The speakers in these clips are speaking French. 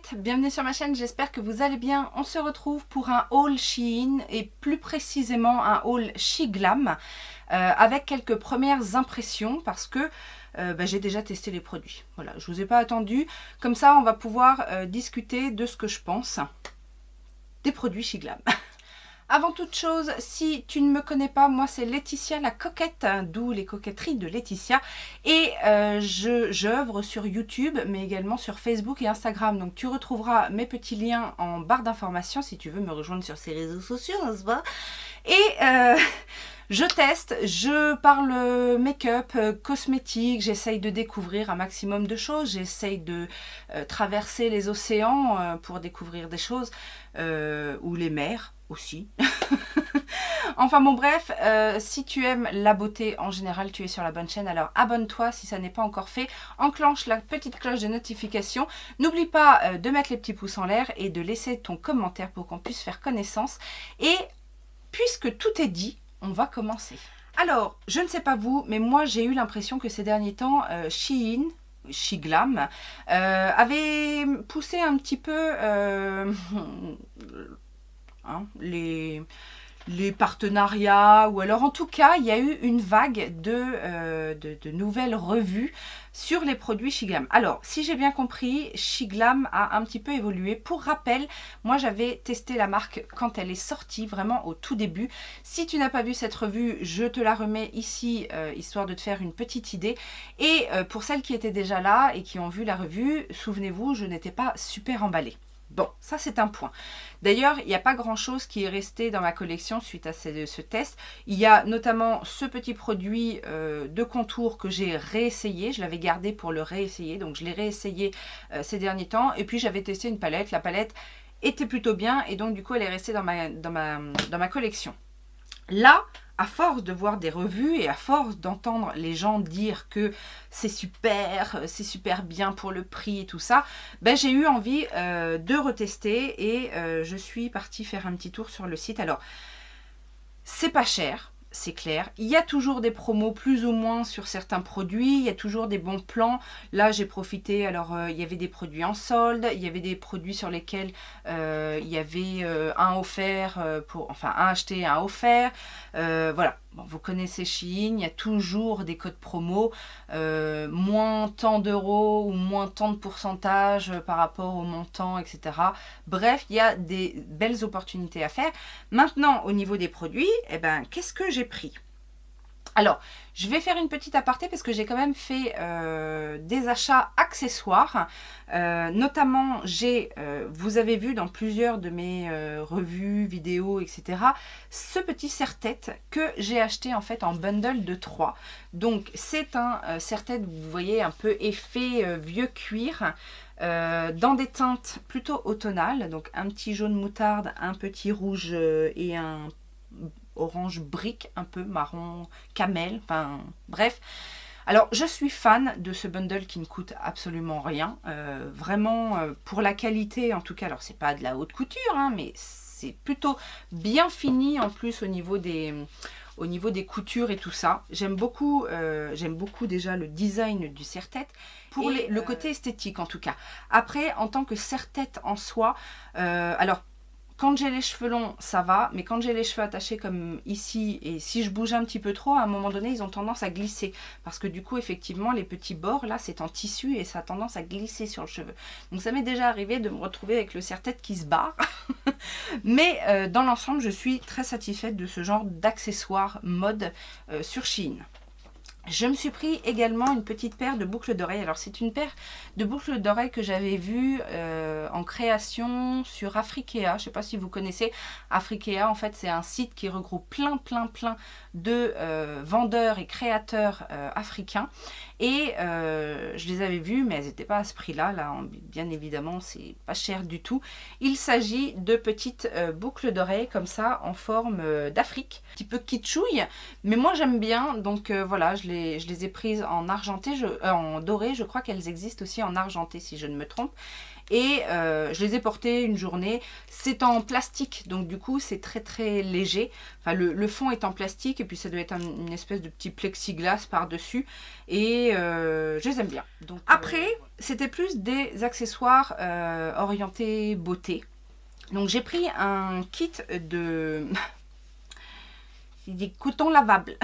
chouchounettes, bienvenue sur ma chaîne, j'espère que vous allez bien. On se retrouve pour un haul Shein et plus précisément un haul Shiglam avec quelques premières impressions parce que j'ai déjà testé les produits. Voilà, je vous ai pas attendu, comme ça on va pouvoir discuter de ce que je pense des produits Shiglam. Avant toute chose, si tu ne me connais pas, moi c'est Laetitia la coquette, d'où les coquetteries de Laetitia. Et j'œuvre sur YouTube, mais également sur Facebook et Instagram. Donc tu retrouveras mes petits liens en barre d'informations si tu veux me rejoindre sur ces réseaux sociaux, n'est-ce pas? Et je teste, je parle make-up, cosmétique, j'essaye de découvrir un maximum de choses, j'essaye de traverser les océans pour découvrir des choses, ou les mers aussi. Enfin bon bref, si tu aimes la beauté en général, tu es sur la bonne chaîne, alors abonne-toi si ça n'est pas encore fait, enclenche la petite cloche de notification, n'oublie pas de mettre les petits pouces en l'air et de laisser ton commentaire pour qu'on puisse faire connaissance. Et puisque tout est dit, on va commencer. Alors, je ne sais pas vous, mais moi j'ai eu l'impression que ces derniers temps, Shein, Shiglam, avait poussé un petit peu les partenariats, ou alors en tout cas il y a eu une vague de nouvelles revues sur les produits Shiglam. Alors si j'ai bien compris, Shiglam a un petit peu évolué. Pour rappel, moi j'avais testé la marque quand elle est sortie, vraiment au tout début. Si tu n'as pas vu cette revue, je te la remets ici, histoire de te faire une petite idée. Et pour celles qui étaient déjà là et qui ont vu la revue, souvenez-vous, je n'étais pas super emballée. Bon, ça c'est un point. D'ailleurs, il n'y a pas grand chose qui est resté dans ma collection suite à ce test. Il y a notamment ce petit produit de contour que j'ai réessayé. Je l'avais gardé pour le réessayer, donc je l'ai réessayé ces derniers temps. Et puis j'avais testé une palette. La palette était plutôt bien et donc du coup elle est restée dans ma collection. Là, à force de voir des revues et à force d'entendre les gens dire que c'est super bien pour le prix et tout ça, ben j'ai eu envie de retester et je suis partie faire un petit tour sur le site. Alors, c'est pas cher, c'est clair. Il y a toujours des promos plus ou moins sur certains produits, il y a toujours des bons plans. Là, j'ai profité, alors il y avait des produits en solde, il y avait des produits sur lesquels il y avait un offert, un acheté, un offert. Voilà, bon, vous connaissez Shein, il y a toujours des codes promo, moins tant d'euros ou moins tant de pourcentage par rapport au montant, etc. Bref, il y a des belles opportunités à faire. Maintenant, au niveau des produits, eh ben, qu'est-ce que j'ai pris? Alors, je vais faire une petite aparté parce que j'ai quand même fait des achats accessoires. Notamment, vous avez vu dans plusieurs de mes revues, vidéos, etc. ce petit serre-tête que j'ai acheté en fait en bundle de 3. Donc, c'est un serre-tête, vous voyez, un peu effet vieux cuir. Dans des teintes plutôt automnales. Donc, un petit jaune moutarde, un petit rouge et un orange brique, un peu marron camel, enfin bref. Alors je suis fan de ce bundle qui ne coûte absolument rien, vraiment pour la qualité en tout cas. Alors c'est pas de la haute couture, hein, mais c'est plutôt bien fini en plus au niveau des coutures et tout ça. J'aime beaucoup déjà le design du serre-tête pour le côté esthétique en tout cas. Après, en tant que serre-tête en soi, alors quand j'ai les cheveux longs, ça va, mais quand j'ai les cheveux attachés comme ici, et si je bouge un petit peu trop, à un moment donné, ils ont tendance à glisser. Parce que du coup, effectivement, les petits bords, là, c'est en tissu et ça a tendance à glisser sur le cheveu. Donc ça m'est déjà arrivé de me retrouver avec le serre-tête qui se barre. Mais dans l'ensemble, je suis très satisfaite de ce genre d'accessoires mode sur Shein. Je me suis pris également une petite paire de boucles d'oreilles. Alors c'est une paire de boucles d'oreilles que j'avais vue en création sur Afrikea. Je ne sais pas si vous connaissez Afrikea. En fait c'est un site qui regroupe plein de vendeurs et créateurs africains. Et je les avais vues mais elles n'étaient pas à ce prix-là. Là, bien évidemment c'est pas cher du tout. Il s'agit de petites boucles d'oreilles comme ça en forme d'Afrique. Un petit peu kitschouille. Mais moi j'aime bien. Donc voilà, je les ai prises en argenté, en doré, je crois qu'elles existent aussi en argenté si je ne me trompe. Et je les ai portés une journée. C'est en plastique, donc du coup c'est très très léger. Enfin le fond est en plastique et puis ça doit être une espèce de petit plexiglas par-dessus. Et je les aime bien. Donc, après, c'était plus des accessoires orientés beauté. Donc j'ai pris un kit de... des cotons lavables.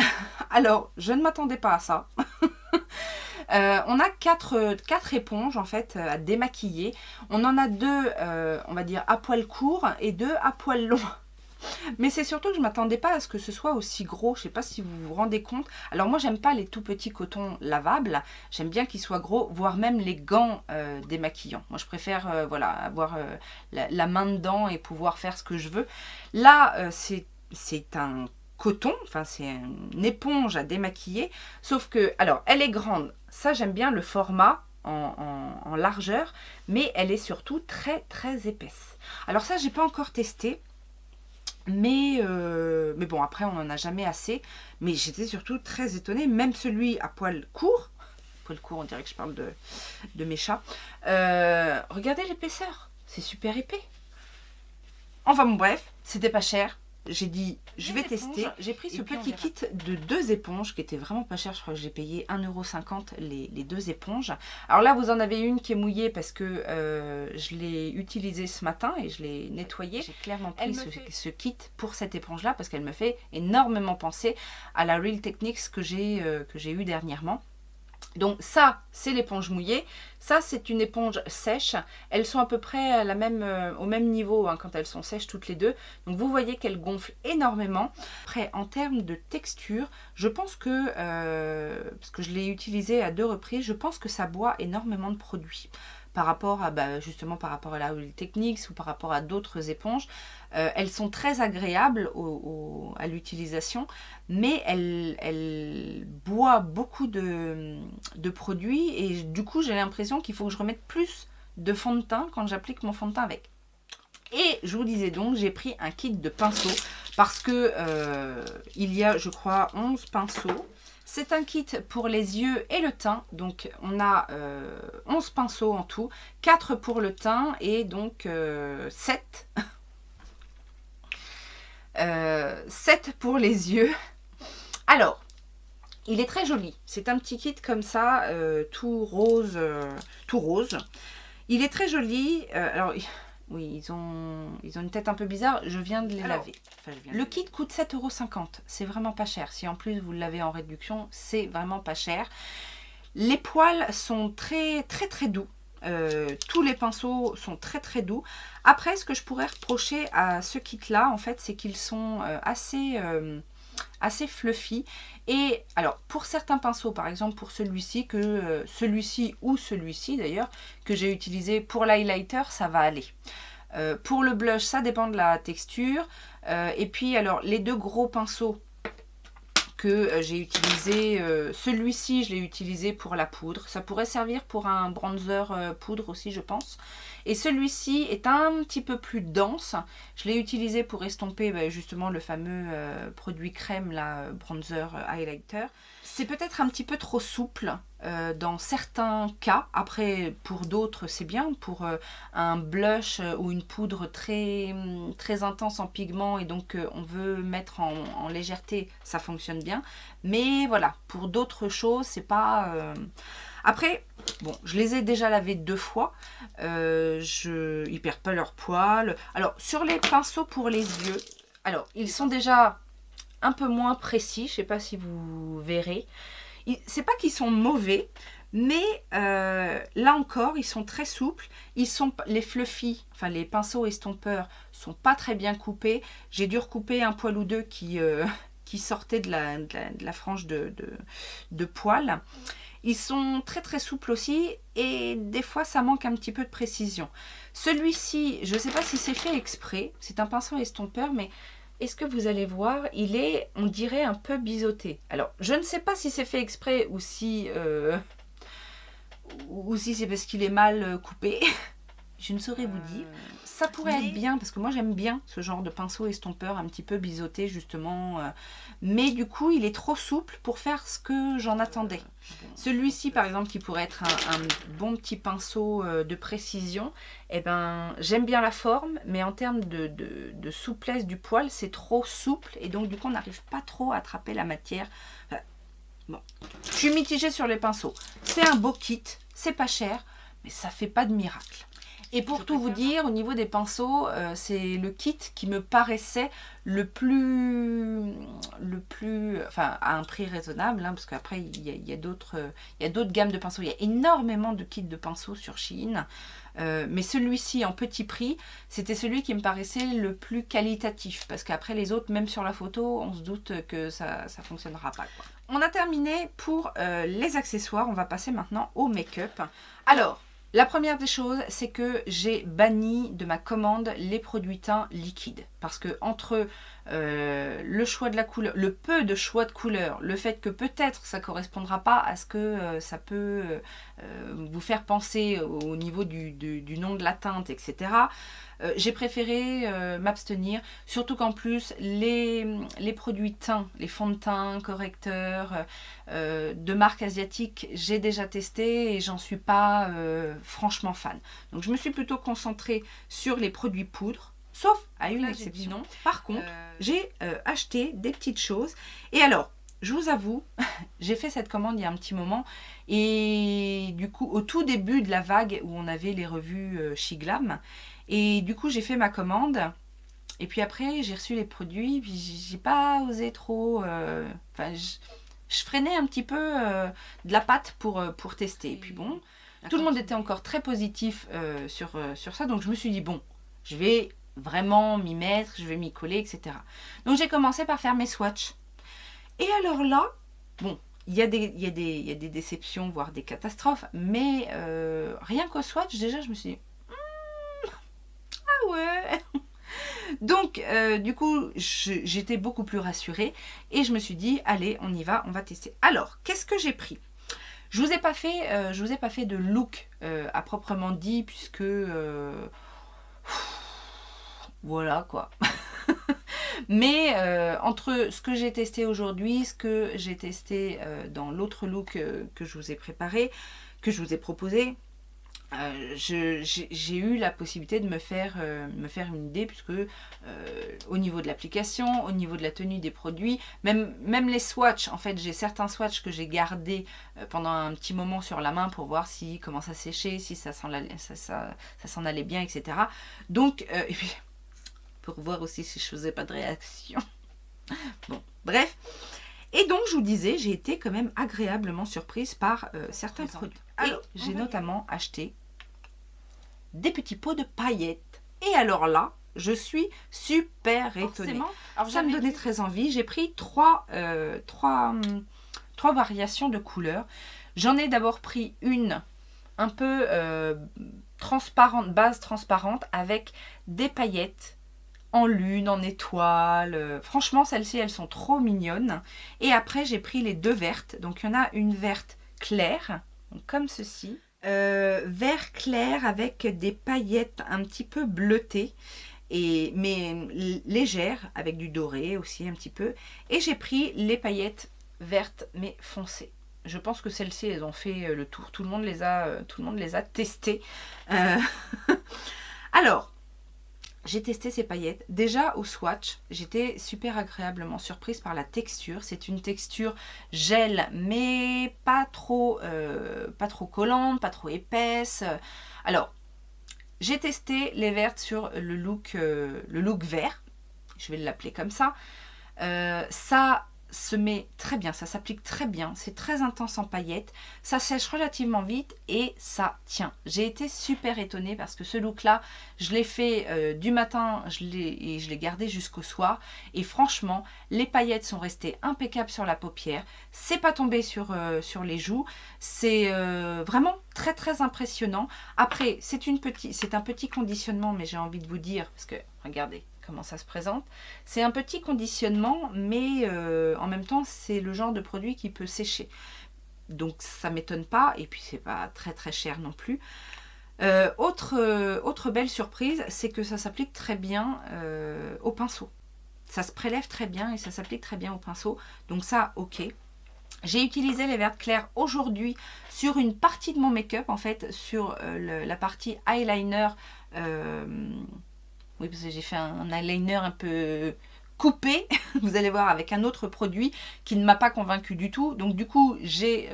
Alors, je ne m'attendais pas à ça. On a quatre éponges en fait à démaquiller. On en a deux, on va dire, à poil court et deux à poil long. Mais c'est surtout que je ne m'attendais pas à ce que ce soit aussi gros. Je ne sais pas si vous vous rendez compte. Alors moi, j'aime pas les tout petits cotons lavables. J'aime bien qu'ils soient gros, voire même les gants démaquillants. Moi, je préfère voilà, avoir la main dedans et pouvoir faire ce que je veux. Là, c'est un coton, enfin c'est une éponge à démaquiller. Sauf que, alors, elle est grande. Ça, j'aime bien le format en largeur. Mais elle est surtout très, très épaisse. Alors ça, j'ai pas encore testé. Mais bon, après, on n'en a jamais assez. Mais j'étais surtout très étonnée. Même celui à poil court, on dirait que je parle de mes chats. Regardez l'épaisseur, c'est super épais. Enfin bon, bref, c'était pas cher. J'ai dit, je vais tester. J'ai pris ce petit kit de 2 éponges qui était vraiment pas cher. Je crois que j'ai payé 1,50 € les 2 éponges. Alors là, vous en avez une qui est mouillée parce que je l'ai utilisée ce matin et je l'ai nettoyée. J'ai clairement pris ce kit pour cette éponge-là parce qu'elle me fait énormément penser à la Real Techniques que j'ai eue dernièrement. Donc ça, c'est l'éponge mouillée. Ça, c'est une éponge sèche. Elles sont à peu près à au même niveau hein, quand elles sont sèches toutes les deux. Donc vous voyez qu'elles gonflent énormément. Après, en termes de texture, je pense que, parce que je l'ai utilisé à 2 reprises, je pense que ça boit énormément de produits. Par rapport à, justement par rapport à la Real Techniques ou par rapport à d'autres éponges. Elles sont très agréables à l'utilisation, mais elles boivent beaucoup de produits et du coup j'ai l'impression qu'il faut que je remette plus de fond de teint quand j'applique mon fond de teint avec. Et je vous disais donc, j'ai pris un kit de pinceaux parce que il y a, je crois, 11 pinceaux. C'est un kit pour les yeux et le teint. Donc, on a 11 pinceaux en tout. 4 pour le teint et donc 7. 7 pour les yeux. Alors, il est très joli. C'est un petit kit comme ça, tout rose. Il est très joli. Alors... Oui, ils ont une tête un peu bizarre. Je viens de les laver. Enfin, le kit coûte 7,50 €. C'est vraiment pas cher. Si en plus vous l'avez en réduction, c'est vraiment pas cher. Les poils sont très très très doux. Tous les pinceaux sont très très doux. Après, ce que je pourrais reprocher à ce kit là, en fait, c'est qu'ils sont assez fluffy. Et alors, pour certains pinceaux, par exemple pour celui-ci, ou celui-ci d'ailleurs, que j'ai utilisé pour l'highlighter, ça va aller. Pour le blush, ça dépend de la texture. Et puis, alors, les 2 gros pinceaux que j'ai utilisé, celui-ci, je l'ai utilisé pour la poudre. Ça pourrait servir pour un bronzer poudre aussi, je pense. Et celui-ci est un petit peu plus dense. Je l'ai utilisé pour estomper justement le fameux produit crème, là, bronzer highlighter. C'est peut-être un petit peu trop souple dans certains cas. Après, pour d'autres, c'est bien. Pour un blush ou une poudre très, très intense en pigment et donc on veut mettre en légèreté, ça fonctionne bien. Mais voilà, pour d'autres choses, c'est pas... Après, bon, je les ai déjà lavés 2 fois. Ils perdent pas leur poil. Alors, sur les pinceaux pour les yeux, alors, ils sont déjà un peu moins précis. Je sais pas si vous verrez. C'est pas qu'ils sont mauvais, mais là encore, ils sont très souples. Les fluffy, enfin les pinceaux estompeurs, sont pas très bien coupés. J'ai dû recouper un poil ou deux qui sortait de la frange de poil. Ils sont très très souples aussi et des fois ça manque un petit peu de précision. Celui-ci, je ne sais pas si c'est fait exprès, c'est un pinceau estompeur, mais est-ce que vous allez voir, il est, on dirait, un peu biseauté. Alors, je ne sais pas si c'est fait exprès ou si c'est parce qu'il est mal coupé. Je ne saurais vous dire. Ça pourrait être bien, parce que moi j'aime bien ce genre de pinceau estompeur un petit peu biseauté justement. Mais du coup, il est trop souple pour faire ce que j'en attendais. Celui-ci, par exemple, qui pourrait être un bon petit pinceau de précision, eh ben, j'aime bien la forme, mais en termes de souplesse du poil, c'est trop souple. Et donc, du coup, on n'arrive pas trop à attraper la matière. Bon, je suis mitigée sur les pinceaux. C'est un beau kit, c'est pas cher, mais ça fait pas de miracle. Et pour tout vous dire, au niveau des pinceaux, c'est le kit qui me paraissait le plus enfin à un prix raisonnable, hein, parce qu'après il y a d'autres gammes de pinceaux. Il y a énormément de kits de pinceaux sur Shein, mais celui-ci en petit prix, c'était celui qui me paraissait le plus qualitatif, parce qu'après les autres, même sur la photo, on se doute que ça fonctionnera pas, quoi. On a terminé pour les accessoires, on va passer maintenant au make-up. Alors, la première des choses, c'est que j'ai banni de ma commande les produits teints liquides. Parce que entre le choix de la couleur, le peu de choix de couleur, le fait que peut-être ça ne correspondra pas à ce que ça peut vous faire penser au niveau du nom de la teinte, etc. J'ai préféré m'abstenir, surtout qu'en plus les produits teints, les fonds de teint, correcteurs de marque asiatique, j'ai déjà testé et j'en suis pas franchement fan. Donc je me suis plutôt concentrée sur les produits poudre, sauf à une exception. Par contre, j'ai acheté des petites choses. Et alors, je vous avoue, j'ai fait cette commande il y a un petit moment et du coup au tout début de la vague où on avait les revues Shiglam. Et du coup, j'ai fait ma commande. Et puis après, j'ai reçu les produits. Puis j'ai pas osé trop. Enfin, je freinais un petit peu de la patte pour tester. Et puis bon, tout le monde était encore très positif sur ça. Donc je me suis dit, bon, je vais vraiment m'y mettre, je vais m'y coller, etc. Donc j'ai commencé par faire mes swatchs. Et alors là, bon, il y a des déceptions, voire des catastrophes. Mais rien qu'au swatch, déjà, je me suis dit, ouais. Donc du coup j'étais beaucoup plus rassurée et je me suis dit allez on y va, on va tester. Alors qu'est-ce que j'ai pris? Je vous ai pas fait de look à proprement dit puisque voilà quoi. Mais entre ce que j'ai testé aujourd'hui, ce que j'ai testé dans l'autre look que je vous ai préparé, que je vous ai proposé, j'ai eu la possibilité de me faire une idée puisque au niveau de l'application, au niveau de la tenue des produits, même les swatchs, en fait j'ai certains swatchs que j'ai gardés pendant un petit moment sur la main pour voir si comment ça séchait, si ça s'en allait bien, etc. Donc, et puis pour voir aussi si je faisais pas de réaction. Bon, bref. Et donc, je vous disais, j'ai été quand même agréablement surprise par certains produits. Alors, j'ai notamment acheté des petits pots de paillettes. Et alors là, je suis super étonnée. Alors, ça me donnait très envie. J'ai pris trois variations de couleurs. J'en ai d'abord pris une un peu transparente, base transparente, avec des paillettes en lune, en étoile. Franchement, celles-ci, elles sont trop mignonnes. Et après, j'ai pris les deux vertes. Donc, il y en a une verte claire, donc comme ceci. Vert clair avec des paillettes un petit peu bleutées, mais légères, avec du doré aussi un petit peu. Et j'ai pris les paillettes vertes, mais foncées. Je pense que celles-ci, elles ont fait le tour. Tout le monde les a testées. Alors, j'ai testé ces paillettes. Déjà au swatch, j'étais super agréablement surprise par la texture. C'est une texture gel, mais pas trop collante, pas trop épaisse. Alors, j'ai testé les vertes sur le look vert. Je vais l'appeler comme ça. Ça se met très bien, ça s'applique très bien, c'est très intense en paillettes, ça sèche relativement vite et ça tient. J'ai été super étonnée parce que ce look là, je l'ai fait du matin je l'ai gardé jusqu'au soir et franchement, les paillettes sont restées impeccables sur la paupière, c'est pas tombé sur les joues, c'est vraiment très très impressionnant. Après, c'est un petit conditionnement, mais j'ai envie de vous dire, parce que regardez comment ça se présente. C'est un petit conditionnement, mais en même temps, c'est le genre de produit qui peut sécher. Donc ça m'étonne pas, et puis c'est pas très très cher non plus. Autre belle surprise, c'est que ça s'applique très bien au pinceau. Ça se prélève très bien et ça s'applique très bien au pinceau. Donc ça, ok. J'ai utilisé les vertes clairs aujourd'hui sur une partie de mon make-up, en fait, sur la partie eyeliner. Oui, parce que j'ai fait un eyeliner un peu coupé, vous allez voir, avec un autre produit qui ne m'a pas convaincu du tout. Donc du coup, j'ai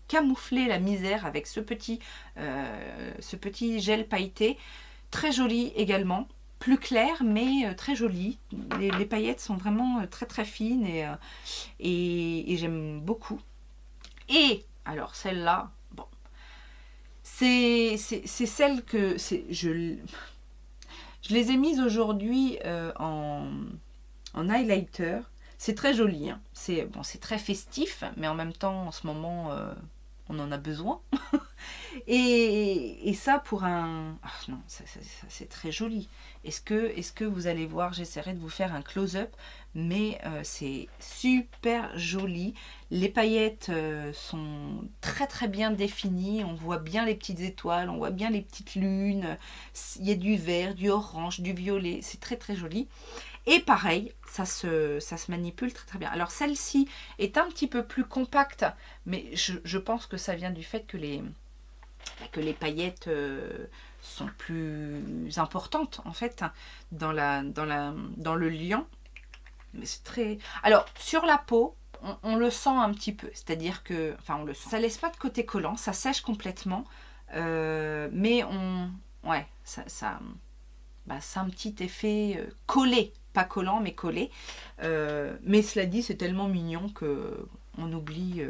camouflé la misère avec ce petit gel pailleté. Très joli également. Plus clair, mais très joli. Les paillettes sont vraiment très très fines et j'aime beaucoup. Et alors celle-là, bon, c'est celle que je les ai mises aujourd'hui en highlighter. C'est très joli, hein. C'est bon, c'est très festif, mais en même temps, en ce moment, on en a besoin. Et ça pour un... Ah non, c'est très joli. Est-ce que vous allez voir, j'essaierai de vous faire un close-up, mais c'est super joli. Les paillettes sont très très bien définies, on voit bien les petites étoiles, on voit bien les petites lunes, il y a du vert, du orange, du violet, c'est très très joli. Et pareil, ça se manipule très très bien. Alors celle-ci est un petit peu plus compacte, mais je pense que ça vient du fait que les paillettes sont plus importantes en fait dans le liant. Mais c'est très... Alors sur la peau, on le sent un petit peu, c'est-à-dire que, enfin ça laisse pas de côté collant, ça sèche complètement, mais ouais, ça a un petit effet collé, pas collant mais collé. Mais cela dit, c'est tellement mignon que on oublie.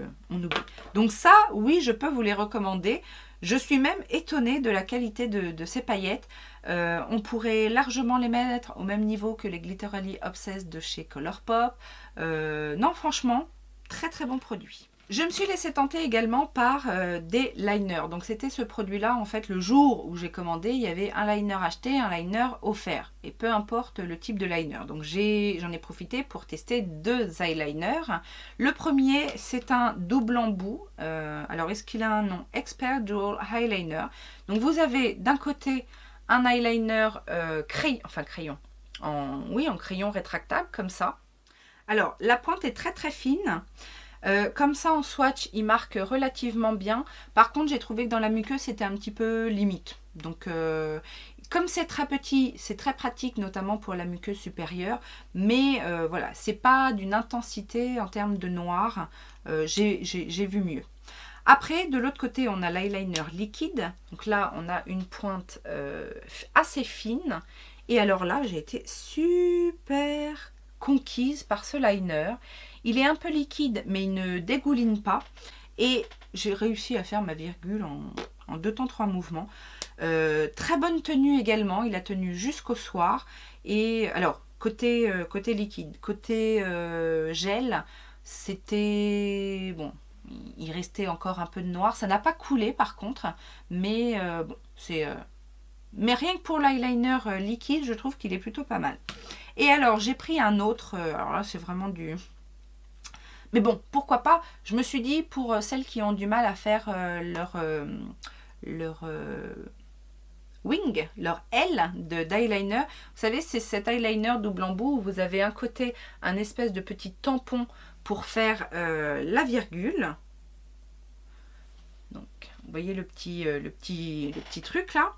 Donc ça, oui, je peux vous les recommander. Je suis même étonnée de la qualité de ces paillettes. On pourrait largement les mettre au même niveau que les Glitterally Obsessed de chez Colourpop. Non, franchement, très très bon produit. Je me suis laissée tenter également par des liners. Donc c'était ce produit-là, en fait, le jour où j'ai commandé, il y avait un liner acheté, un liner offert. Et peu importe le type de liner. Donc j'en ai profité pour tester 2 eyeliners. Le premier, c'est un double embout. Alors est-ce qu'il a un nom? Expert Dual Eyeliner. Donc vous avez d'un côté un eyeliner crayon. En crayon rétractable, comme ça. Alors la pointe est très très fine. Comme ça en swatch il marque relativement bien. Par contre j'ai trouvé que dans la muqueuse c'était un petit peu limite. Donc comme c'est très petit, c'est très pratique notamment pour la muqueuse supérieure. Mais voilà, c'est pas d'une intensité en termes de noir. J'ai vu mieux. Après de l'autre côté on a l'eyeliner liquide. Donc là on a une pointe assez fine. Et alors là j'ai été super conquise par ce liner. Il est un peu liquide, mais il ne dégouline pas. Et j'ai réussi à faire ma virgule en 2 temps 3 mouvements. Très bonne tenue également. Il a tenu jusqu'au soir. Et alors, côté liquide, côté gel, c'était... Bon, il restait encore un peu de noir. Ça n'a pas coulé par contre. Mais bon, c'est... Mais rien que pour l'eyeliner liquide, je trouve qu'il est plutôt pas mal. Et alors, j'ai pris un autre. Alors là, c'est vraiment du... Mais bon, pourquoi pas? Je me suis dit, pour celles qui ont du mal à faire leur wing, leur L d'eyeliner. Vous savez, c'est cet eyeliner double embout où vous avez un côté un espèce de petit tampon pour faire la virgule. Donc, vous voyez le petit truc là?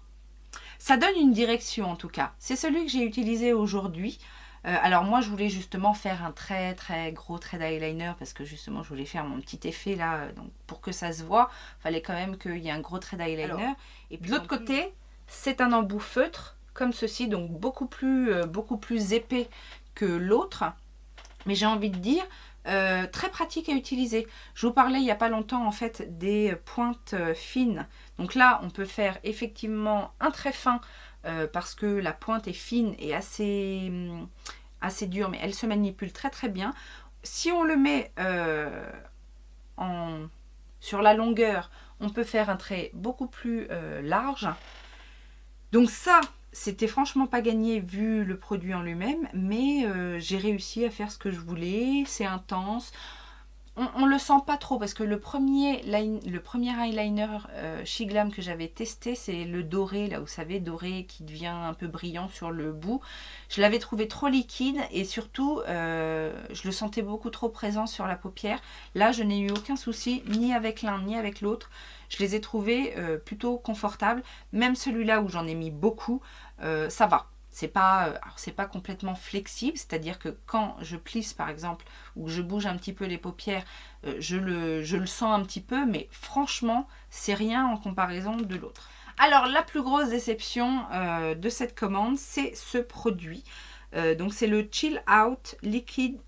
Ça donne une direction en tout cas. C'est celui que j'ai utilisé aujourd'hui. Alors moi je voulais justement faire un très très gros trait d'eyeliner parce que justement je voulais faire mon petit effet là. Donc pour que ça se voit, il fallait quand même qu'il y ait un gros trait d'eyeliner. Et puis de l'autre côté, c'est un embout feutre comme ceci, donc beaucoup plus épais que l'autre. Mais j'ai envie de dire, très pratique à utiliser. Je vous parlais il n'y a pas longtemps en fait des pointes fines. Donc là on peut faire effectivement un trait fin parce que la pointe est fine et assez dure, mais elle se manipule très très bien. Si on le met sur la longueur, on peut faire un trait beaucoup plus large. Donc ça, c'était franchement pas gagné vu le produit en lui-même, mais j'ai réussi à faire ce que je voulais. C'est intense. On le sent pas trop parce que le premier eyeliner Shiglam que j'avais testé, c'est le doré, là vous savez, doré qui devient un peu brillant sur le bout. Je l'avais trouvé trop liquide et surtout je le sentais beaucoup trop présent sur la paupière. Là je n'ai eu aucun souci ni avec l'un ni avec l'autre. Je les ai trouvés plutôt confortables. Même celui-là où j'en ai mis beaucoup, ça va. C'est pas complètement flexible, c'est-à-dire que quand je plisse par exemple ou que je bouge un petit peu les paupières, je le sens un petit peu, mais franchement c'est rien en comparaison de l'autre. Alors la plus grosse déception de cette commande, c'est ce produit. Donc c'est le Chill Out Liquid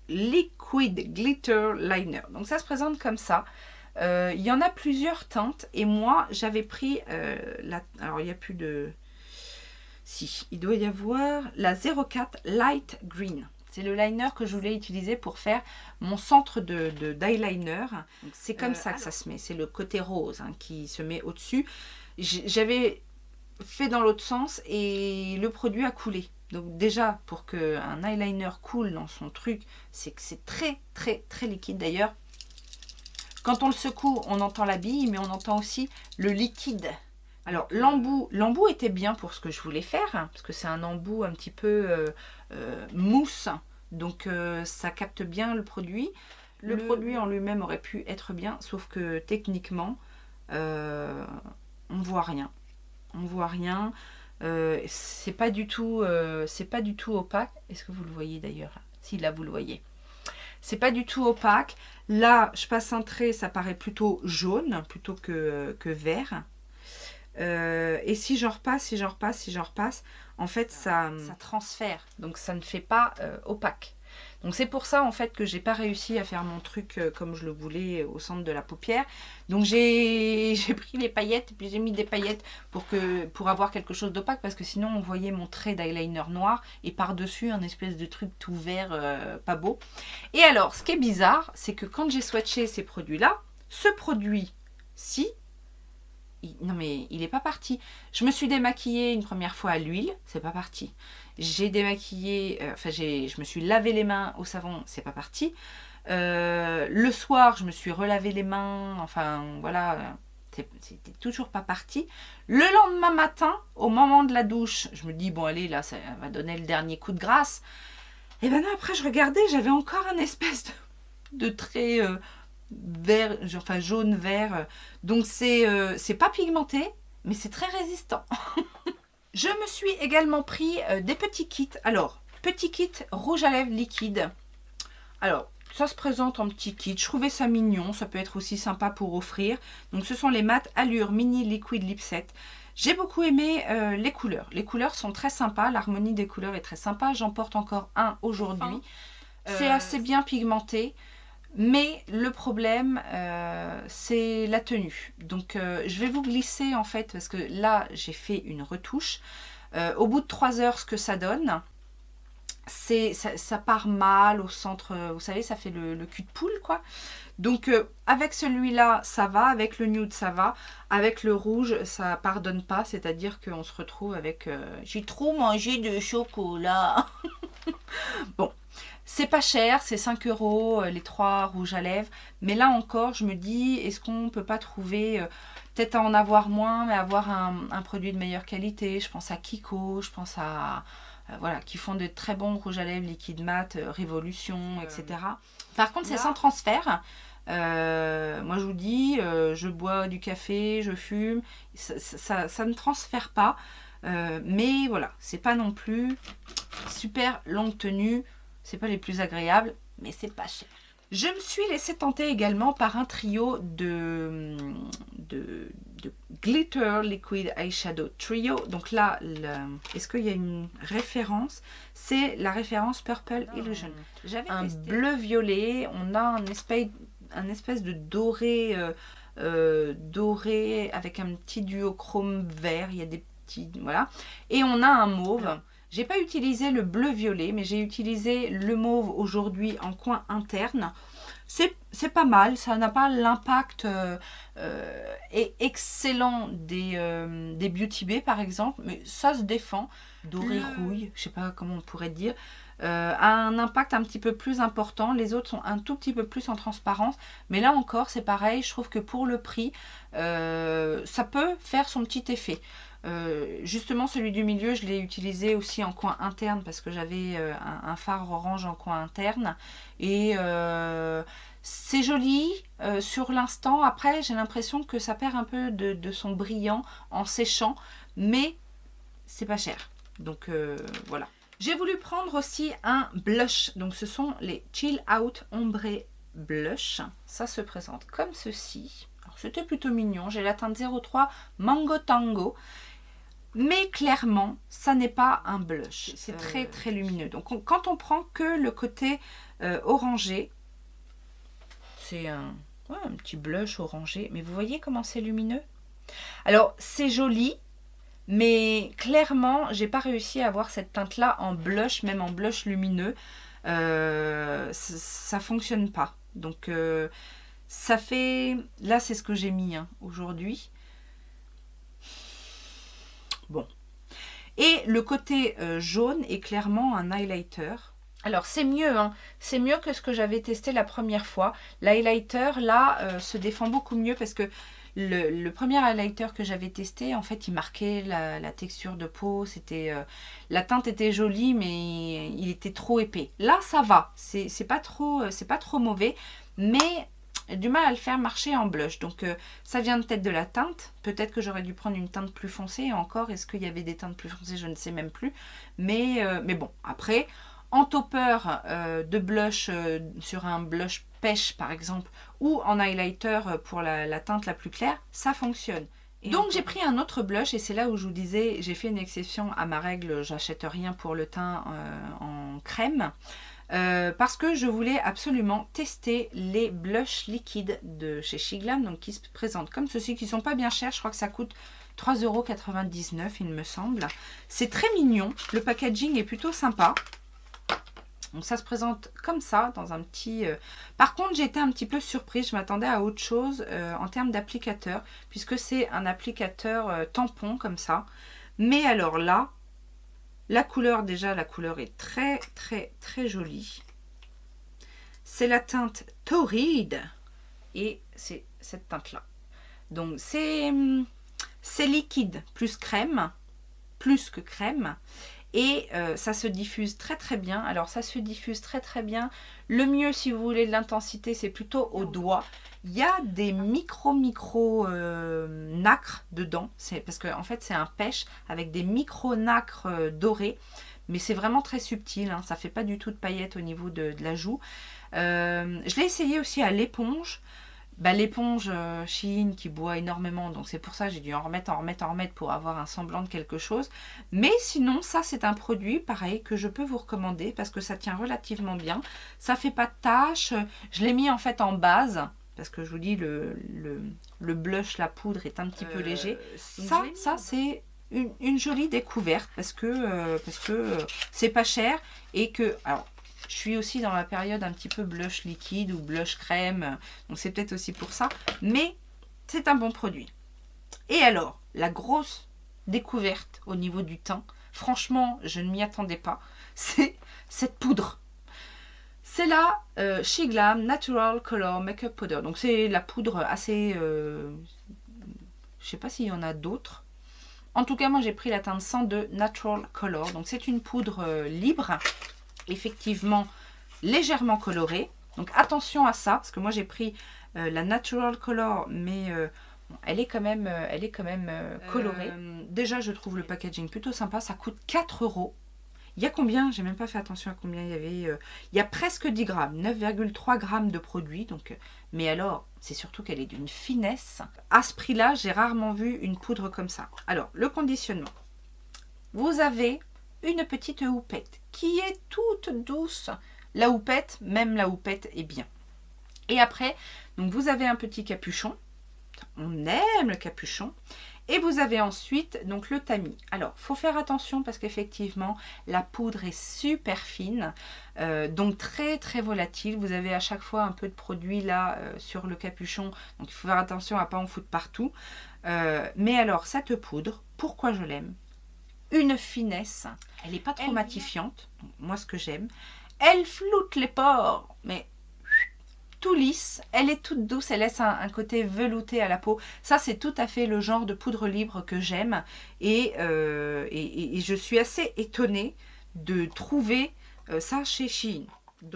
Glitter Liner. Donc ça se présente comme ça. Il y en a plusieurs teintes et moi j'avais pris alors il n'y a plus de... Si, il doit y avoir la 04 Light Green. C'est le liner que je voulais utiliser pour faire mon centre d'eyeliner. C'est comme ça que ça se met. C'est le côté rose hein, qui se met au-dessus. J'avais fait dans l'autre sens et le produit a coulé. Donc déjà, pour qu'un eyeliner coule dans son truc, c'est que c'est très très très liquide. D'ailleurs, quand on le secoue, on entend la bille, mais on entend aussi le liquide. Alors l'embout était bien pour ce que je voulais faire, parce que c'est un embout un petit peu mousse, donc ça capte bien le produit. Le produit en lui-même aurait pu être bien, sauf que techniquement, on voit rien. On voit rien. C'est pas du tout opaque. Est-ce que vous le voyez d'ailleurs? Si, là vous le voyez. C'est pas du tout opaque. Là, je passe un trait, ça paraît plutôt jaune plutôt que vert. Et si j'en repasse, en fait ça transfère, donc ça ne fait pas opaque. Donc c'est pour ça en fait que j'ai pas réussi à faire mon truc comme je le voulais au centre de la paupière. Donc j'ai pris les paillettes et puis j'ai mis des paillettes pour avoir quelque chose d'opaque, parce que sinon on voyait mon trait d'eyeliner noir et par-dessus un espèce de truc tout vert pas beau. Et alors ce qui est bizarre, c'est que quand j'ai swatché ces produits-là, ce produit-ci, non mais il est pas parti. Je me suis démaquillée une première fois à l'huile, c'est pas parti. J'ai démaquillé, je me suis lavé les mains au savon, c'est pas parti. Le soir, je me suis relavé les mains, enfin voilà, c'était toujours pas parti. Le lendemain matin, au moment de la douche, je me dis bon allez là, ça va donner le dernier coup de grâce. Et ben non, après je regardais, j'avais encore un espèce de trait vert, enfin jaune vert, donc c'est pas pigmenté mais c'est très résistant. Je me suis également pris des petits kits. Alors petit kit rouge à lèvres liquide. Alors ça se présente en petit kit, je trouvais ça mignon, ça peut être aussi sympa pour offrir. Donc ce sont les mat Allure Mini Liquid Lip Set. J'ai beaucoup aimé les couleurs. Les couleurs sont très sympas, l'harmonie des couleurs est très sympa. J'en porte encore un aujourd'hui. C'est assez bien pigmenté. Mais le problème, c'est la tenue. Donc, je vais vous glisser en fait, parce que là, j'ai fait une retouche. Au bout de 3 heures, ce que ça donne, ça part mal au centre. Vous savez, ça fait le cul de poule, quoi. Donc, avec celui-là, ça va. Avec le nude, ça va. Avec le rouge, ça pardonne pas. C'est-à-dire qu'on se retrouve avec... j'ai trop mangé de chocolat. Bon. C'est pas cher, c'est 5 € les 3 rouges à lèvres. Mais là encore, je me dis, est-ce qu'on peut pas trouver, peut-être à en avoir moins, mais avoir un produit de meilleure qualité. Je pense à Kiko, je pense à... voilà, qui font de très bons rouges à lèvres liquide mat, Révolution, etc. Par contre, c'est sans transfert. Moi, je vous dis, je bois du café, je fume. Ça ne transfère pas. Mais voilà, c'est pas non plus super longue tenue. C'est pas les plus agréables, mais c'est pas cher. Je me suis laissée tenter également par un trio de Glitter Liquid Eyeshadow Trio. Donc là, est-ce qu'il y a une référence? C'est la référence Purple Illusion. J'avais un bleu-violet, on a un espèce de doré, doré avec un petit duochrome vert. Il y a des petits... Voilà. Et on a un mauve. J'ai pas utilisé le bleu-violet, mais j'ai utilisé le mauve aujourd'hui en coin interne. C'est pas mal, ça n'a pas l'impact excellent des Beauty Bay par exemple, mais ça se défend. Doré rouille, je sais pas comment on pourrait dire. a un impact un petit peu plus important. Les autres sont un tout petit peu plus en transparence. Mais là encore, c'est pareil. Je trouve que pour le prix, ça peut faire son petit effet. Justement, celui du milieu, je l'ai utilisé aussi en coin interne parce que j'avais un fard orange en coin interne. Et c'est joli sur l'instant. Après, j'ai l'impression que ça perd un peu de son brillant en séchant. Mais c'est pas cher. Donc voilà. J'ai voulu prendre aussi un blush. Donc ce sont les Chill Out Ombre Blush. Ça se présente comme ceci. Alors c'était plutôt mignon. J'ai la teinte 03 Mango Tango. Mais clairement, ça n'est pas un blush. C'est très très lumineux. Donc quand on prend que le côté orangé, c'est un petit blush orangé. Mais vous voyez comment c'est lumineux? Alors c'est joli. Mais clairement, j'ai pas réussi à avoir cette teinte-là en blush, même en blush lumineux. Ça fonctionne pas. Donc, ça fait... Là, c'est ce que j'ai mis aujourd'hui. Bon. Et le côté jaune est clairement un highlighter. Alors, c'est mieux, hein. C'est mieux que ce que j'avais testé la première fois. L'highlighter, là, se défend beaucoup mieux parce que le premier highlighter que j'avais testé, en fait, il marquait la texture de peau. La teinte était jolie, mais il était trop épais. Là, ça va. C'est pas trop mauvais, mais du mal à le faire marcher en blush. Donc, ça vient peut-être de la teinte. Peut-être que j'aurais dû prendre une teinte plus foncée. Et encore, est-ce qu'il y avait des teintes plus foncées? Je ne sais même plus. Mais bon, après... En topper de blush sur un blush pêche par exemple, ou en highlighter pour la teinte la plus claire, ça fonctionne. Et donc j'ai pris un autre blush et c'est là où je vous disais, j'ai fait une exception à ma règle, j'achète rien pour le teint en crème. Parce que je voulais absolument tester les blushs liquides de chez Shiglam, donc qui se présentent comme ceci, qui sont pas bien chers, je crois que ça coûte 3,99 € il me semble. C'est très mignon, le packaging est plutôt sympa. Donc ça se présente comme ça, dans un petit... Par contre, j'ai été un petit peu surprise. Je m'attendais à autre chose en termes d'applicateur, puisque c'est un applicateur tampon comme ça. Mais alors là, la couleur, déjà, la couleur est très, très, très jolie. C'est la teinte Tauride et c'est cette teinte-là. Donc c'est liquide plus crème, plus que crème. Et ça se diffuse très très bien. Alors ça se diffuse très très bien. Le mieux si vous voulez de l'intensité, c'est plutôt au doigt. Il y a des micro nacres dedans. Parce qu'en en fait c'est un pêche avec des micro nacres dorés. Mais c'est vraiment très subtil. Hein. Ça ne fait pas du tout de paillettes au niveau de la joue. Je l'ai essayé aussi à l'éponge. L'éponge Shein qui boit énormément, donc c'est pour ça que j'ai dû en remettre pour avoir un semblant de quelque chose. Mais sinon, ça c'est un produit pareil que je peux vous recommander parce que ça tient relativement bien. Ça fait pas de taches. Je l'ai mis en fait en base parce que je vous dis le blush, la poudre est un petit peu léger. Ça c'est une jolie découverte parce que c'est pas cher et que... Alors, je suis aussi dans la période un petit peu blush liquide ou blush crème. Donc c'est peut-être aussi pour ça. Mais c'est un bon produit. Et alors, la grosse découverte au niveau du teint, franchement, je ne m'y attendais pas. C'est cette poudre. C'est la Shiglam Natural Color Makeup Powder. Donc c'est la poudre assez... je ne sais pas s'il y en a d'autres. En tout cas, moi j'ai pris la teinte 102 Natural Color. Donc c'est une poudre libre. Effectivement légèrement colorée, donc attention à ça parce que moi j'ai pris la Natural Color mais elle est quand même colorée. Déjà je trouve le packaging plutôt sympa, ça coûte 4 €. Il y a combien? J'ai même pas fait attention à combien il y avait. Il y a presque 10 grammes, 9,3 grammes de produit. Donc, mais alors, c'est surtout qu'elle est d'une finesse. À ce prix-là, j'ai rarement vu une poudre comme ça. Alors, le conditionnement. Vous avez une petite houppette qui est toute douce. La houppette, même la houppette est bien. Et après, donc vous avez un petit capuchon. On aime le capuchon. Et vous avez ensuite donc le tamis. Alors, faut faire attention parce qu'effectivement, la poudre est super fine, donc très très volatile. Vous avez à chaque fois un peu de produit là sur le capuchon, donc il faut faire attention à ne pas en foutre partout. Mais alors, cette poudre, pourquoi je l'aime? une finesse. Elle n'est pas trop matifiante, moi ce que j'aime. Elle floute les pores, mais tout lisse. Elle est toute douce, elle laisse un côté velouté à la peau. Ça, c'est tout à fait le genre de poudre libre que j'aime. Et je suis assez étonnée de trouver ça chez Shein.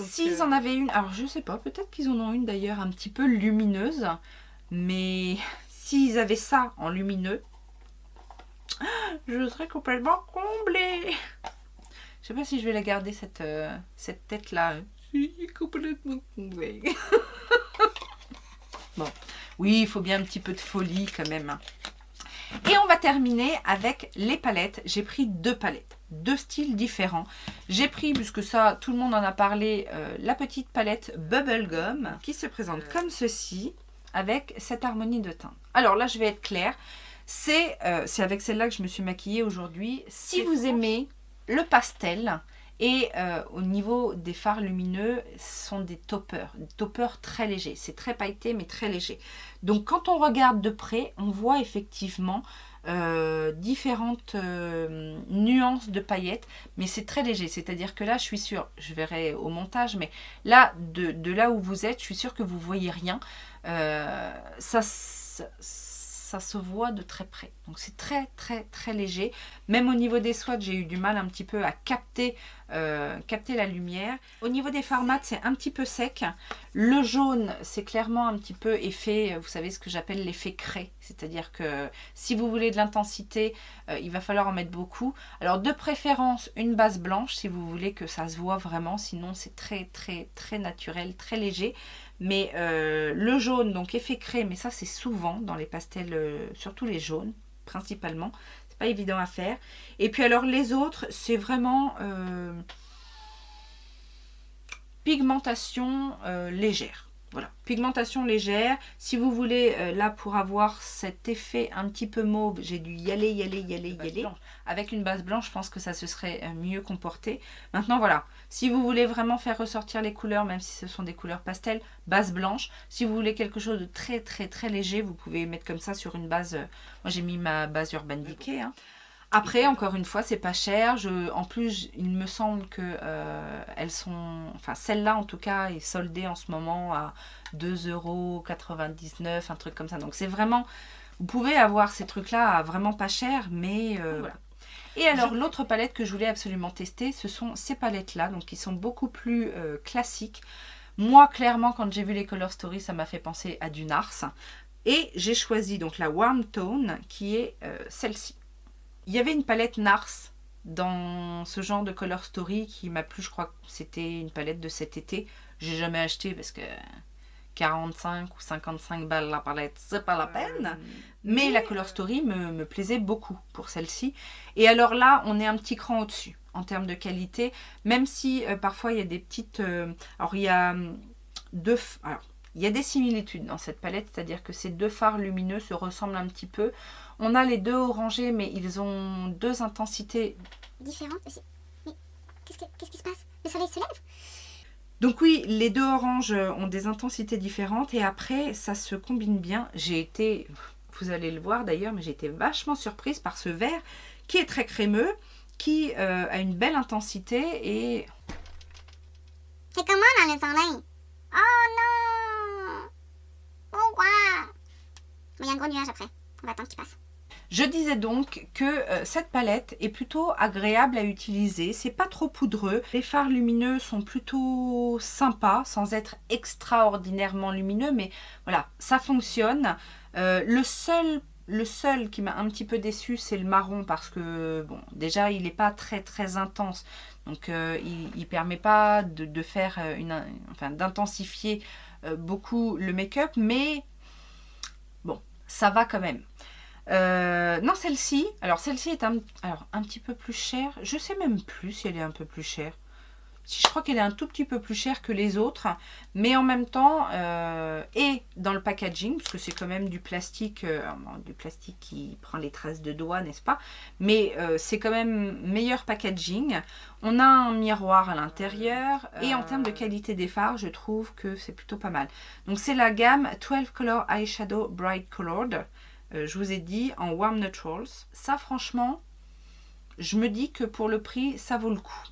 S'ils en avaient une, alors je sais pas, peut-être qu'ils en ont une d'ailleurs un petit peu lumineuse, mais s'ils avaient ça en lumineux, je serais complètement comblée. Je sais pas si je vais la garder cette tête là. Je suis complètement comblée. Bon, oui, il faut bien un petit peu de folie quand même. Et on va terminer avec les palettes. J'ai pris 2 palettes, 2 styles différents. J'ai pris, puisque ça, tout le monde en a parlé, la petite palette Bubblegum qui se présente comme ceci, avec cette harmonie de teint. Alors là, je vais être claire. C'est avec celle-là que je me suis maquillée aujourd'hui. Si vous aimez le pastel et au niveau des fards lumineux, ce sont des toppers très légers. C'est très pailleté mais très léger. Donc quand on regarde de près, on voit effectivement différentes nuances de paillettes, mais c'est très léger. C'est-à-dire que là, je suis sûre, je verrai au montage, mais là, de là où vous êtes, je suis sûre que vous voyez rien. Ça se voit de très près. Donc c'est très léger. Même au niveau des swatchs, j'ai eu du mal un petit peu à capter la lumière. Au niveau des fards mat, c'est un petit peu sec. Le jaune, c'est clairement un petit peu effet, vous savez ce que j'appelle l'effet craie. C'est-à-dire que si vous voulez de l'intensité, il va falloir en mettre beaucoup. Alors de préférence, une base blanche si vous voulez que ça se voit vraiment. Sinon, c'est très naturel, très léger. Mais le jaune, donc effet craie, mais ça c'est souvent dans les pastels, surtout les jaunes principalement. C'est pas évident à faire. Et puis alors les autres, c'est vraiment pigmentation légère. Voilà, pigmentation légère. Si vous voulez, là pour avoir cet effet un petit peu mauve, j'ai dû y aller. Avec une base blanche, je pense que ça se serait mieux comporté. Maintenant, voilà. Si vous voulez vraiment faire ressortir les couleurs, même si ce sont des couleurs pastel, base blanche. Si vous voulez quelque chose de très léger, vous pouvez mettre comme ça sur une base. Moi, j'ai mis ma base Urban Decay. Hein. Après, encore une fois, c'est pas cher. En plus, il me semble que elles sont... Enfin, celle-là, en tout cas, est soldée en ce moment à 2,99 €, un truc comme ça. Donc, c'est vraiment... Vous pouvez avoir ces trucs-là à vraiment pas cher, mais voilà. Et alors, l'autre palette que je voulais absolument tester, ce sont ces palettes-là, donc qui sont beaucoup plus classiques. Moi, clairement, quand j'ai vu les Color Story, ça m'a fait penser à du Nars. Et j'ai choisi donc la Warm Tone, qui est celle-ci. Il y avait une palette Nars dans ce genre de Color Story qui m'a plu. Je crois que c'était une palette de cet été. J'ai jamais acheté parce que 45 ou 55 balles la palette, c'est pas la peine. Mais la Color Story me plaisait beaucoup pour celle-ci. Et alors là, on est un petit cran au-dessus en termes de qualité. Même si parfois il y a des petites... alors il y a il y a des similitudes dans cette palette, c'est-à-dire que ces 2 fards lumineux se ressemblent un petit peu. On a les 2 orangés, mais ils ont 2 intensités différentes aussi. Mais qu'est-ce qui se passe? Le soleil se lève? Donc oui, les 2 oranges ont des intensités différentes et après, ça se combine bien. J'ai été, vous allez le voir d'ailleurs, mais j'ai été vachement surprise par ce vert qui est très crémeux, qui a une belle intensité et... C'est comment dans le soleil? Oh non! Pourquoi? Mais il y a un gros nuage après. On va attendre qu'il passe. Je disais donc que cette palette est plutôt agréable à utiliser, c'est pas trop poudreux, les fards lumineux sont plutôt sympas sans être extraordinairement lumineux, mais voilà, ça fonctionne. Le seul qui m'a un petit peu déçu, c'est le marron parce que bon, déjà il n'est pas très intense, donc il permet pas de faire d'intensifier beaucoup le make-up, mais bon, ça va quand même. Non, celle-ci, alors celle-ci est un petit peu plus chère. Je sais même plus si elle est un peu plus chère. Si je crois qu'elle est un tout petit peu plus chère que les autres, mais en même temps, et dans le packaging, parce que c'est quand même du plastique qui prend les traces de doigts, n'est-ce pas? Mais c'est quand même meilleur packaging. On a un miroir à l'intérieur, et en termes de qualité des fards, je trouve que c'est plutôt pas mal. Donc c'est la gamme 12 Color Eyeshadow Bright Colored. Je vous ai dit en Warm Neutrals. Ça franchement, je me dis que pour le prix, ça vaut le coup.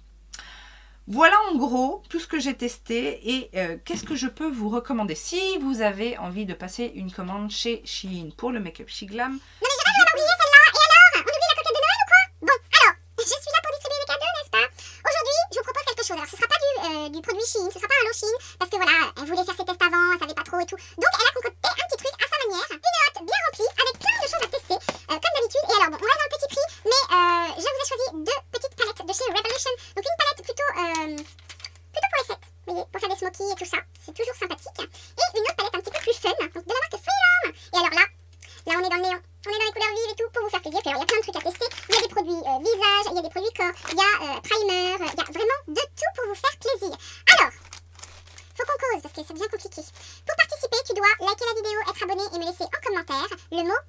Voilà en gros tout ce que j'ai testé et qu'est-ce que je peux vous recommander si vous avez envie de passer une commande chez Shein pour le make-up Shiglam. Non mais j'ai pas oublié celle-là. Et alors, on oublie la coquette de Noël ou quoi? Bon, alors, je suis là pour distribuer des cadeaux, n'est-ce pas? Aujourd'hui, je vous propose quelque chose. Alors, ce sera pas du produit Shein, ce sera pas un lot Shein, parce que voilà, elle voulait faire ses tests avant, elle savait pas trop et tout. Donc, elle a concocté un petit truc à sa manière, une hotte bien remplie, avec plein de choses à tester, comme d'habitude. Et alors, bon, on reste dans le petit prix, mais je vous ai choisi 2 petites palettes de chez Revolution. Donc, une palette plutôt pour les fêtes, vous voyez, pour faire des smokies et tout ça, c'est toujours sympathique. Et une autre palette un petit peu plus fun, donc de la marque Freedom. Et alors là, on est dans le néon, on est dans les couleurs vives et tout, pour vous faire plaisir. Puis alors, il y a plein de trucs à tester, il y a des produits visage, il y a des produits corps, il y a primer, il y a vraiment de tout pour vous faire plaisir. Alors, faut qu'on cause, parce que c'est bien compliqué. Pour participer, tu dois liker la vidéo, être abonné et me laisser en commentaire le mot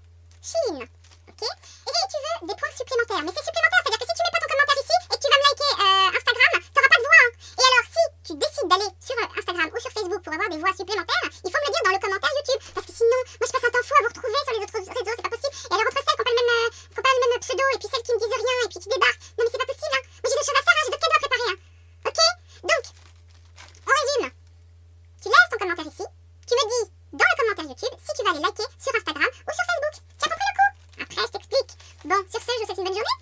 Shein. Ok? Et tu veux des points supplémentaires, mais c'est supplémentaire, c'est-à-dire que si tu mets pas ton commentaire ici et que tu vas me liker Instagram, t'auras pas de voix. Hein. Et alors, si tu décides d'aller sur Instagram ou sur Facebook pour avoir des voix supplémentaires, il faut me le dire dans le commentaire YouTube, parce que sinon, moi je passe un temps fou à vous retrouver sur les autres réseaux, c'est pas possible. Et alors entre celles qui n'ont pas le même pseudo et puis celles qui me disent rien et puis qui débarquent, non mais c'est pas possible. Hein. Moi j'ai d'autres choses à faire, hein, j'ai d'autres cadeaux à préparer. Hein. Ok? Donc, on résume. Tu laisses ton commentaire ici, tu me dis dans le commentaire YouTube si tu vas aller liker sur Instagram ou sur Facebook. Tu as compris le coup? Après, je t'explique. Bon, sur ce, je vous souhaite une bonne journée.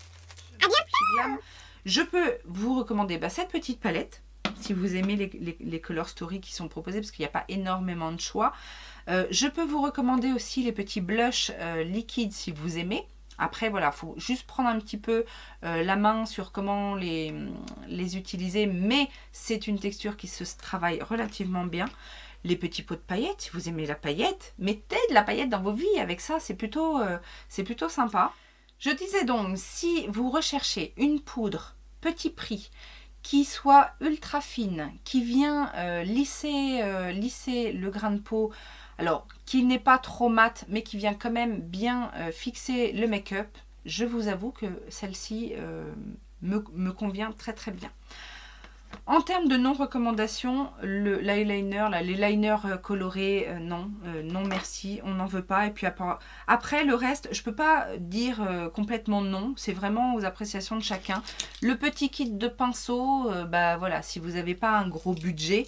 À bientôt. Je peux vous recommander cette petite palette, si vous aimez les color stories qui sont proposés, parce qu'il n'y a pas énormément de choix. Je peux vous recommander aussi les petits blushs liquides, si vous aimez. Après, voilà, il faut juste prendre un petit peu la main sur comment les utiliser, mais c'est une texture qui se travaille relativement bien. Les petits pots de paillettes, si vous aimez la paillette, mettez de la paillette dans vos vies. Avec ça, c'est plutôt sympa. Je disais donc, si vous recherchez une poudre petit prix qui soit ultra fine, qui vient lisser le grain de peau, alors qui n'est pas trop mat, mais qui vient quand même bien fixer le make-up, je vous avoue que celle-ci me convient très très bien. En termes de non-recommandation, l'eyeliner, les liners colorés, non merci, on n'en veut pas. Et puis après le reste, je ne peux pas dire complètement non, c'est vraiment aux appréciations de chacun. Le petit kit de pinceau, voilà, si vous n'avez pas un gros budget,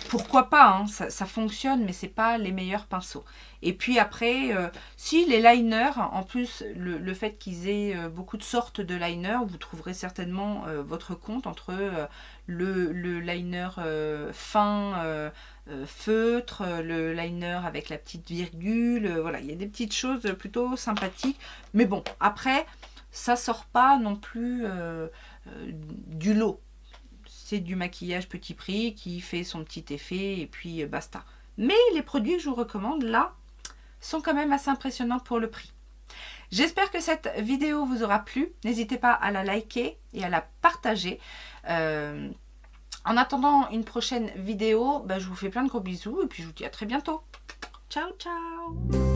pourquoi pas, hein, ça fonctionne, mais c'est pas les meilleurs pinceaux. Et puis après, si les liners, en plus le fait qu'ils aient beaucoup de sortes de liners, vous trouverez certainement votre compte entre le liner fin feutre, le liner avec la petite virgule, voilà, il y a des petites choses plutôt sympathiques. Mais bon, après, ça sort pas non plus du lot. C'est du maquillage petit prix qui fait son petit effet et puis basta. Mais les produits que je vous recommande là sont quand même assez impressionnants pour le prix. J'espère que cette vidéo vous aura plu. N'hésitez pas à la liker et à la partager. En attendant une prochaine vidéo, je vous fais plein de gros bisous et puis je vous dis à très bientôt. Ciao, ciao!